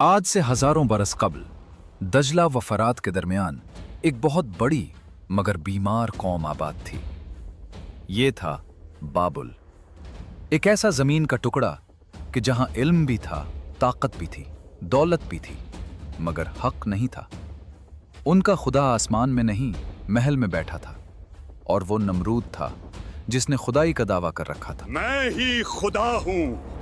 आज से हजारों बरस कबल दजला व फरात के दरमियान एक बहुत बड़ी मगर बीमार कौम आबाद थी। ये था बाबुल, एक ऐसा जमीन का टुकड़ा कि जहां इल्म भी था, ताकत भी थी, दौलत भी थी, मगर हक नहीं था। उनका खुदा आसमान में नहीं महल में बैठा था, और वो नमरूद था जिसने खुदाई का दावा कर रखा था। मैं ही खुदा हूं।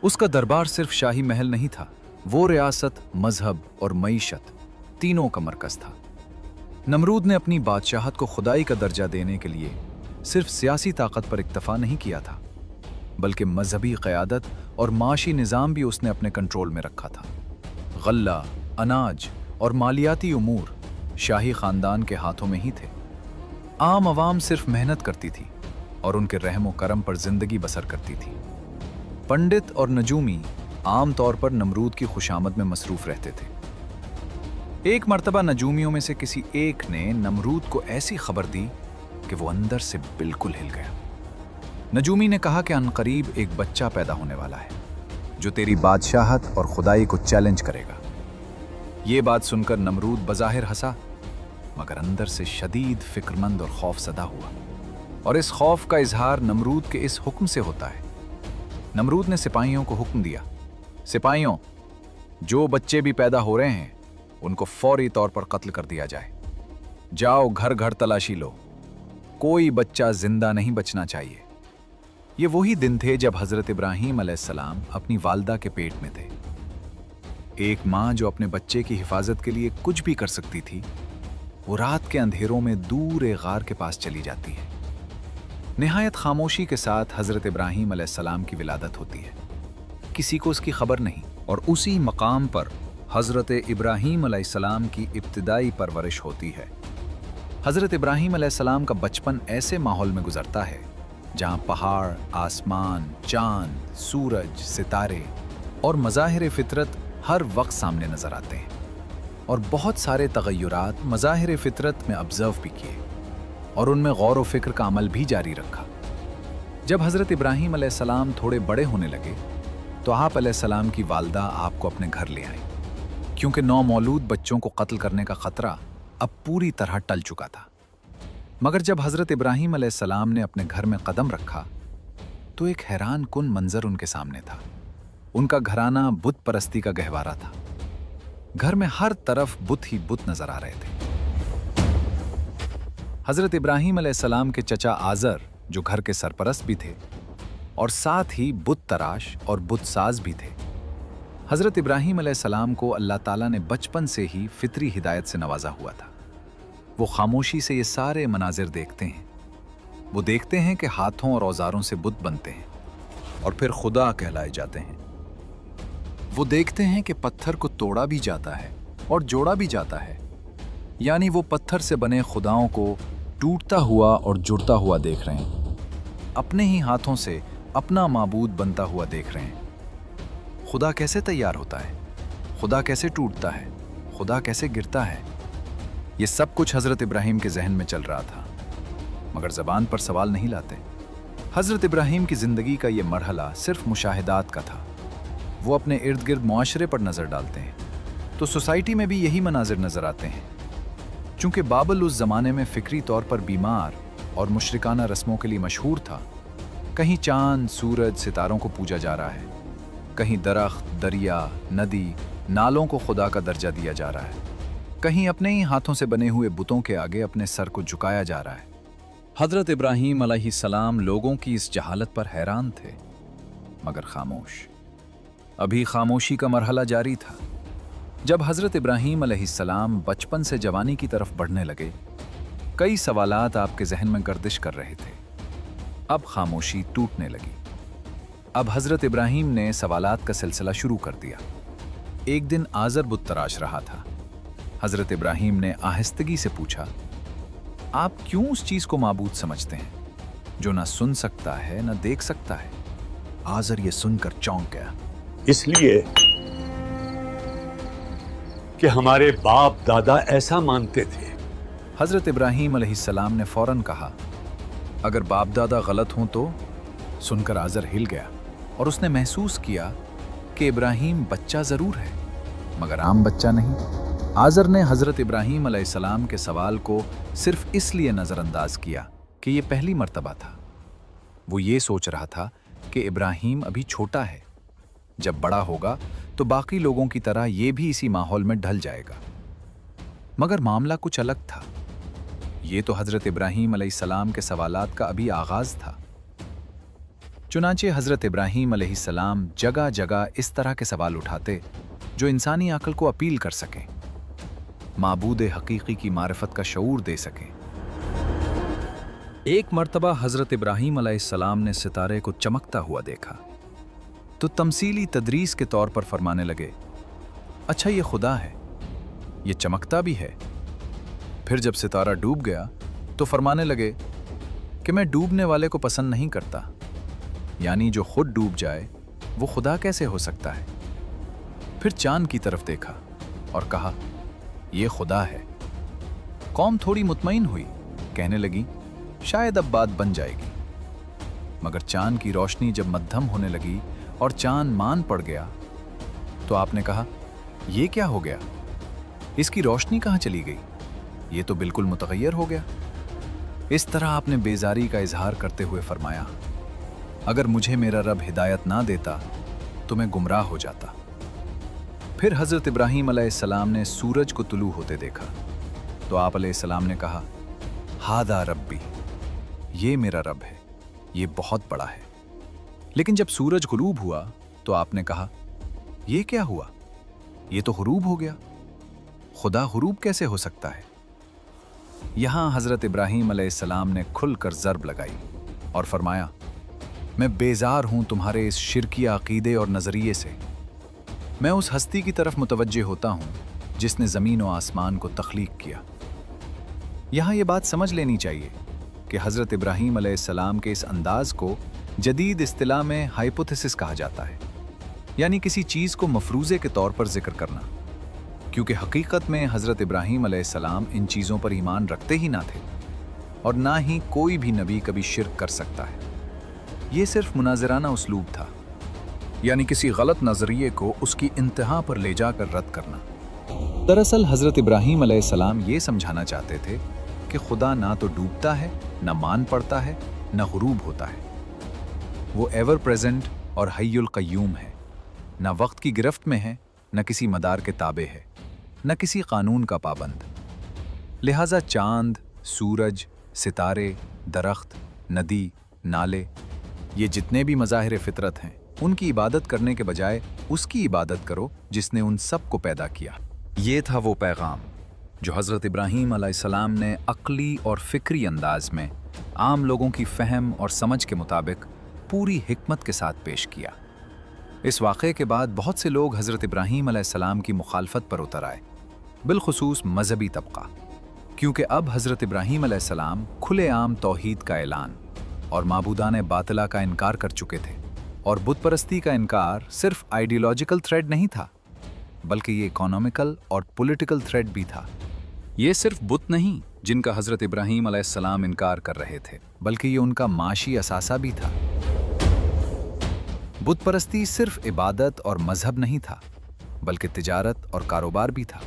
उसका दरबार सिर्फ शाही महल नहीं था, वो रियासत, मजहब और मईशत तीनों का मरकज था। नमरूद ने अपनी बादशाहत को खुदाई का दर्जा देने के लिए सिर्फ सियासी ताकत पर इक्तफा नहीं किया था, बल्कि मजहबी क़यादत और माशी निज़ाम भी उसने अपने कंट्रोल में रखा था। गल्ला, अनाज और मालियाती उमूर शाही खानदान के हाथों में ही थे। आम आवाम सिर्फ मेहनत करती थी और उनके रहमो करम पर जिंदगी बसर करती थी। पंडित और नजूमी आम तौर पर नमरूद की खुशामद में मसरूफ रहते थे। एक मर्तबा नजूमियों में से किसी एक ने नमरूद को ऐसी खबर दी कि वो अंदर से बिल्कुल हिल गया। नजूमी ने कहा कि अनकरीब एक बच्चा पैदा होने वाला है जो तेरी बादशाहत और खुदाई को चैलेंज करेगा। ये बात सुनकर नमरूद बज़ाहिर हंसा, मगर अंदर से शदीद फिक्रमंद और खौफसदा हुआ। और इस खौफ का इजहार नमरूद के इस हुक्म से होता है। नमरूद ने सिपाहियों को हुक्म दिया, सिपाहियों, जो बच्चे भी पैदा हो रहे हैं उनको फौरी तौर पर कत्ल कर दिया जाए। जाओ घर घर तलाशी लो, कोई बच्चा जिंदा नहीं बचना चाहिए। ये वही दिन थे जब हजरत इब्राहीम अलैहिस्सलाम अपनी वालदा के पेट में थे। एक माँ जो अपने बच्चे की हिफाजत के लिए कुछ भी कर सकती थी, वो रात के अंधेरों में दूर एक गार के पास चली जाती है। निहायत खामोशी के साथ हजरत इब्राहीम अलैहिस्सलाम की विलादत होती है, किसी को उसकी खबर नहीं। और उसी मकाम पर हजरत इब्राहीम अलैहिस्सलाम की इब्तिदाई परवरिश होती है। हजरत इब्राहीम अलैहिस्सलाम का बचपन ऐसे माहौल में गुजरता है जहां पहाड़, आसमान, चांद, सूरज, सितारे और मज़ाहिर फितरत हर वक्त सामने नजर आते हैं। और बहुत सारे तगय्युरात मज़ाहिर फितरत में ऑब्जर्व भी किए और उनमें गौर व फिक्र का अमल भी जारी रखा। जब हजरत इब्राहीम अलैहिस्सलाम थोड़े बड़े होने लगे तो आप अलैहिस्सलाम की वालदा आपको अपने घर ले आई, क्योंकि नौमौलूद बच्चों को कत्ल करने का खतरा अब पूरी तरह टल चुका था। मगर जब हजरत इब्राहीम अलैहिस्सलाम ने अपने घर में कदम रखा तो एक हैरान कुन मंजर उनके सामने था। उनका घराना बुत परस्ती का गहवारा था। घर में हर तरफ बुत ही बुत नजर आ रहे थे। हजरत इब्राहीम अलैहिस्सलाम के चचा आज़र, जो घर के सरपरस्त भी थे और साथ ही बुत तराश और बुत साज भी थे। हजरत इब्राहीम अलैहिस्सलाम को अल्लाह ताला ने बचपन से ही फितरी हिदायत से नवाजा हुआ था। वो खामोशी से ये सारे मनाजिर देखते हैं। वो देखते हैं कि हाथों और औजारों से बुत बनते हैं और फिर खुदा कहलाए जाते हैं। वो देखते हैं कि पत्थर को तोड़ा भी जाता है और जोड़ा भी जाता है, यानी वो पत्थर से बने खुदाओं को टूटता हुआ और जुड़ता हुआ देख रहे हैं। अपने ही हाथों से अपना माबूद बनता हुआ देख रहे हैं। खुदा कैसे तैयार होता है, खुदा कैसे टूटता है, खुदा कैसे गिरता है, ये सब कुछ हजरत इब्राहीम के जहन में चल रहा था, मगर ज़बान पर सवाल नहीं लाते। हजरत इब्राहीम की ज़िंदगी का ये मरहला सिर्फ मुशाहिदात का था। वो अपने इर्द गिर्द मुआशरे पर नज़र डालते हैं तो सोसाइटी में भी यही मनाजिर नज़र आते हैं। चूंकि बाबल उस ज़माने में फ़िक्री तौर पर बीमार और मुशरिकाना रस्मों के लिए मशहूर था, कहीं चांद, सूरज, सितारों को पूजा जा रहा है, कहीं दरख्त, दरिया, नदी, नालों को खुदा का दर्जा दिया जा रहा है, कहीं अपने ही हाथों से बने हुए बुतों के आगे अपने सर को झुकाया जा रहा है। हज़रत इब्राहीम अलैहिस्सलाम लोगों की इस जहालत पर हैरान थे, मगर खामोश। अभी खामोशी का मरहला जारी था। जब हजरत इब्राहीम अलैहिस्सलाम बचपन से जवानी की तरफ बढ़ने लगे, कई सवालात आपके जहन में गर्दिश कर रहे थे। अब खामोशी टूटने लगी। अब हजरत इब्राहीम ने सवालात का सिलसिला शुरू कर दिया। एक दिन आज़र बुत तराश रहा था। हजरत इब्राहीम ने आहिस्तगी से पूछा, आप क्यों उस चीज को माबूद समझते हैं जो ना सुन सकता है ना देख सकता है? आज़र ये सुनकर चौंक गया। इसलिए कि हमारे बाप दादा ऐसा मानते थे। हजरत इब्राहीम अलैहिस्सलाम ने फौरन कहा, अगर बाप दादा गलत हों तो? सुनकर आज़र हिल गया। और उसने महसूस किया कि इब्राहीम बच्चा ज़रूर है मगर आम बच्चा नहीं। आज़र ने हज़रत इब्राहीम अलैहिस्सलाम के सवाल को सिर्फ इसलिए नज़रअंदाज किया कि ये पहली मर्तबा था। वो ये सोच रहा था कि इब्राहीम अभी छोटा है, जब बड़ा होगा तो बाकी लोगों की तरह ये भी इसी माहौल में ढल जाएगा। मगर मामला कुछ अलग था। ये तो हज़रत इब्राहीम अलैहिस्सलाम के सवालात का अभी आगाज़ था। चुनांचे हज़रत इब्राहीम अलैहिस्सलाम जगह जगह इस तरह के सवाल उठाते जो इंसानी अक्ल को अपील कर सकें, माबूद हकीकी की मारिफत का शऊर दे सकें। एक मर्तबा हज़रत इब्राहीम अलैहिस्सलाम ने सितारे को चमकता हुआ देखा तो तमसीली तदरीस के तौर पर फरमाने लगे, अच्छा ये खुदा है, ये चमकता भी है। फिर जब सितारा डूब गया तो फरमाने लगे कि मैं डूबने वाले को पसंद नहीं करता, यानी जो खुद डूब जाए वो खुदा कैसे हो सकता है। फिर चांद की तरफ देखा और कहा, ये खुदा है। कौम थोड़ी मुतमईन हुई, कहने लगी शायद अब बात बन जाएगी। मगर चांद की रोशनी जब मध्यम होने लगी और चांद मान पड़ गया तो आपने कहा, ये क्या हो गया, इसकी रोशनी कहाँ चली गई, ये तो बिल्कुल मुतगय्यर हो गया। इस तरह आपने बेजारी का इजहार करते हुए फरमाया, अगर मुझे मेरा रब हिदायत ना देता तो मैं गुमराह हो जाता। फिर हज़रत इब्राहीम अलैहिस्सलाम ने सूरज को तुलू होते देखा तो आप अलैहिस्सलाम ने कहा, हादा रब्बी, ये मेरा रब है, ये बहुत बड़ा है। लेकिन जब सूरज गुरूब हुआ तो आपने कहा, ये क्या हुआ, ये तो गुरूब हो गया, खुदा गुरूब कैसे हो सकता है। यहां हज़रत इब्राहीम अलैहिस्सलाम ने खुलकर ज़र्ब लगाई और फरमाया, मैं बेजार हूं तुम्हारे इस शिरकी अकीदे और नज़रिए से। मैं उस हस्ती की तरफ मुतवज्जे होता हूं जिसने ज़मीन और आसमान को तख्लीक किया। यहां ये बात समझ लेनी चाहिए कि हज़रत इब्राहीम अलैहिस्सलाम के इस अंदाज को जदीद इस्तिलाह में हाइपोथेसिस कहा जाता है, यानी किसी चीज़ को मफरूज़े के तौर पर जिक्र करना, क्योंकि हकीकत में हज़रत इब्राहीम अलैहिस्सलाम इन चीज़ों पर ईमान रखते ही ना थे और ना ही कोई भी नबी कभी शिर्क कर सकता है। ये सिर्फ मुनाज़राना उसलूब था, यानी किसी गलत नज़रिए को उसकी इंतहा पर ले जाकर रद्द करना। दरअसल हज़रत इब्राहीम अलैहिस्सलाम ये समझाना चाहते थे कि खुदा ना तो डूबता है, ना मान पड़ता है, ना गुरूब होता है। वो एवर प्रेजेंट और हय्युल क़य्यूम है, ना वक्त की गिरफ्त में है, न किसी मदार के ताबे है, न किसी कानून का पाबंद। लिहाजा चांद, सूरज, सितारे, दरख्त, नदी, नाले, ये जितने भी मज़ाहिर फितरत हैं, उनकी इबादत करने के बजाय उसकी इबादत करो जिसने उन सब को पैदा किया। ये था वो पैगाम जो हज़रत इब्राहीम अलैहिस्सलाम ने अक़ली और फ़िक्री अंदाज में आम लोगों की फ़हम और समझ के मुताबिक पूरी हिकमत के साथ पेश किया। इस वाक़े के बाद बहुत से लोग हज़रत इब्राहीम अलैहिस्सलाम की मुखालफत पर उतर आए, बिलखुसूस मजहबी तबका, क्योंकि अब हज़रत इब्राहीम अलैहिस्सलाम खुलेआम तौहीद का ऐलान और माबूदान बातिला का इनकार कर चुके थे। और बुत परस्ती का इनकार सिर्फ आइडियोलॉजिकल थ्रेड नहीं था, बल्कि ये इकोनॉमिकल और पॉलिटिकल थ्रेड भी था। ये सिर्फ बुत नहीं जिनका हज़रत इब्राहीम अलैहिस्सलाम इनकार कर रहे थे, बल्कि ये उनका माशी असासा भी था। बुत परस्ती सिर्फ इबादत और मजहब नहीं था, बल्कि तिजारत और कारोबार भी था।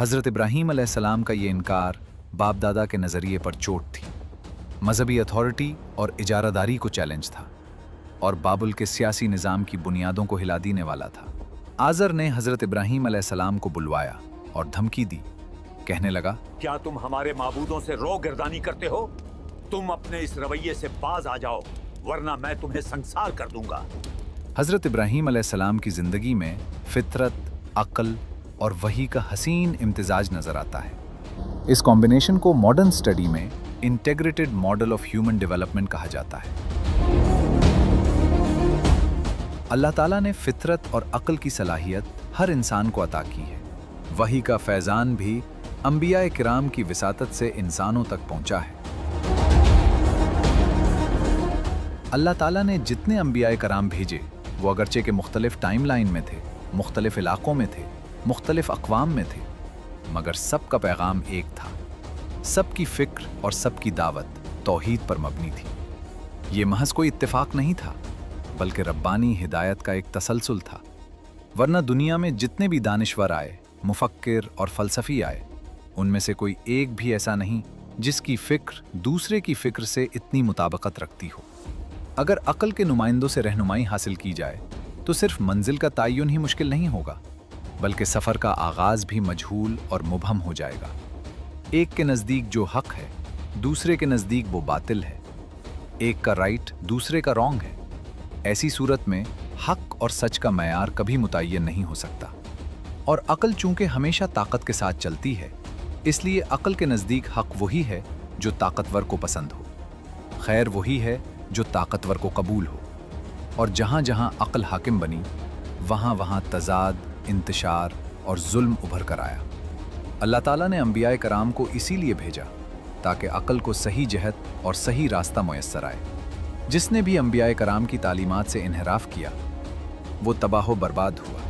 हज़रत इब्राहीम अलैहिस्सलाम का ये इनकार बाप दादा के नज़रिए पर चोट थी, मजहबी अथॉरिटी और इजारादारी को चैलेंज था, और बाबुल के सियासी निज़ाम की बुनियादों को हिला देने वाला था। आज़र ने हज़रत इब्राहीम अलैहिस्सलाम को बुलवाया और धमकी दी, कहने लगा, क्या तुम हमारे माबूदों से रो गिरदानी करते हो? तुम अपने इस रवैये से बाज आ जाओ, वरना मैं तुम्हें संसार कर दूंगा। हज़रत इब्राहीम अलैहिस्सलाम की ज़िंदगी में फितरत, अक्ल और वही का हसीन इम्तिजाज नज़र आता है। इस कॉम्बिनेशन को मॉडर्न स्टडी में integrated model of human development कहा जाता है। अल्लाह ताला ने फितरत और अक्ल की सलाहियत हर इंसान को अता की है। वही का फैज़ान भी अंबिया किराम की विसातत से इंसानों तक पहुंचा है। अल्लाह ताला ने जितने अंबिया किराम भेजे वो अगरचे के मुख्तलिफ टाइम लाइन में थे, मुख्तलिफ इलाकों में थे, मुख्तलिफ अक़वाम में थे, मगर सबका पैगाम एक था। सबकी फ़िक्र और सबकी दावत तौहीद पर मबनी थी। ये महज कोई इत्तेफाक नहीं था, बल्कि रब्बानी हिदायत का एक तसलसल था। वरना दुनिया में जितने भी दानिश्वर आए, मुफक्किर और फलसफी आए, उनमें से कोई एक भी ऐसा नहीं जिसकी फिक्र दूसरे की फिक्र से इतनी मुताबिकत रखती हो। अगर अक्ल के नुमाइंदों से रहनुमाई हासिल की जाए तो सिर्फ मंजिल का तयन ही मुश्किल नहीं होगा, बल्कि सफ़र का आगाज़ भी मजहूल और मुबहम हो जाएगा। एक के नज़दीक जो हक है, दूसरे के नज़दीक वो बातिल है। एक का राइट, दूसरे का रॉन्ग है। ऐसी सूरत में हक और सच का मयार कभी मुतय्यन नहीं हो सकता। और अक्ल चूंकि हमेशा ताकत के साथ चलती है, इसलिए अक्ल के नज़दीक हक वही है जो ताकतवर को पसंद हो, खैर वही है जो ताकतवर को कबूल हो। और जहाँ जहाँ अक्ल हाकिम बनी, वहाँ वहाँ तज़ाद, इंतशार और जुल्म उभर कर आया। अल्लाह ताला ने अंबियाए कराम को इसीलिए भेजा ताकि अक्ल को सही जहत और सही रास्ता मुयस्सर आए। जिसने भी अंबियाए कराम की तालीमात से इन्हिराफ किया, वो तबाह बर्बाद हुआ।